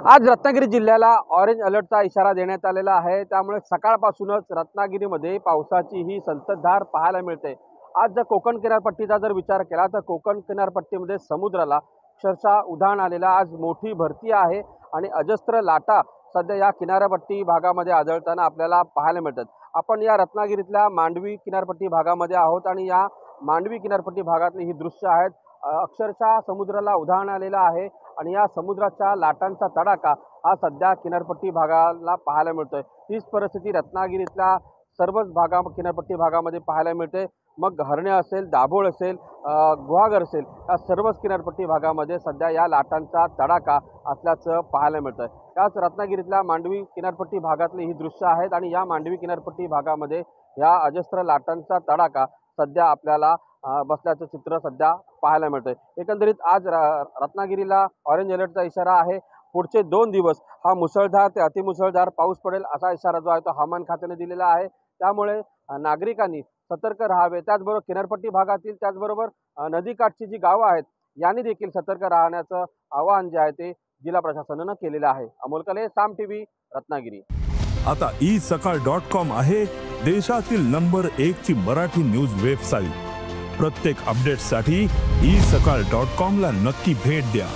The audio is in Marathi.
आज रत्नागिरी जिल्ह्याला ऑरेंज अलर्टचा इशारा देण्यात आलेला आहे। त्यामुळे सकाळपासूनच रत्नागिरीमध्ये पावसाची ही संततधार पाहायला मिळते। आज जर कोकण किनारपट्टीचा जर विचार केला तर कोकण किनारपट्टीमध्ये समुद्राला अक्षरशः उधाण आलेला आज मोठी भरती आहे आणि अजस्त्र लाटा सध्या या किनारपट्टी भागामध्ये आढळताना आपल्याला पाहायला मिळतात। आपण या रत्नागिरीतल्या मांडवी किनारपट्टी भागामध्ये आहोत आणि या मांडवी किनारपट्टी भागातली ही दृश्य आहेत। अक्षरशः समुद्राला उधाण आलेला आहे आणि या समुद्राच्या लाटांचा तडाखा हा सध्या किनारपट्टी भागाला पाहायला मिळतोय। हीच परिस्थिती रत्नागिरीतल्या सर्वच किनारपट्टी भागामध्ये पाहायला मिळते। मग हरणे असेल, दाभोळ असेल, गुहागर असेल, या सर्वच किनारपट्टी भागामध्ये सध्या या लाटांचा तडाखा असल्याचं पाहायला मिळतंय। याच रत्नागिरीतल्या मांडवी किनारपट्टी भागातली ही दृश्य आहेत आणि या मांडवी किनारपट्टी भागामध्ये या अजस्त्र लाटांचा तडाखा सध्या आपल्याला बसल्याचं चित्र सध्या पाहायला मिळतंय। एकंदरीत आज रत्नागिरीला ऑरेंज अलर्टचा इशारा आहे। पुढचे 2 दिवस हा मुसळधार ते अतिमुसळधार पाऊस पडेल असा इशारा जो आहे तो हवामान खात्याने दिलेला आहे। त्यामुळे नागरिकांनी सतर्क राहावे। त्याचबरोबर किनारपट्टी भागातील त्याचबरोबर नदीकाठची जी गावं आहेत यांनी देखील सतर्क राहण्याचं आवाहन जे आहे ते जिल्हा प्रशासनानं केलेलं आहे। अमोल कले, साम टीव्ही, रत्नागिरी। आता isakal.com आहे देशातील नंबर 1 ची मराठी न्यूज वेबसाईट। प्रत्येक अपडेटसाठी isakal.com ला नक्की भेट द्या।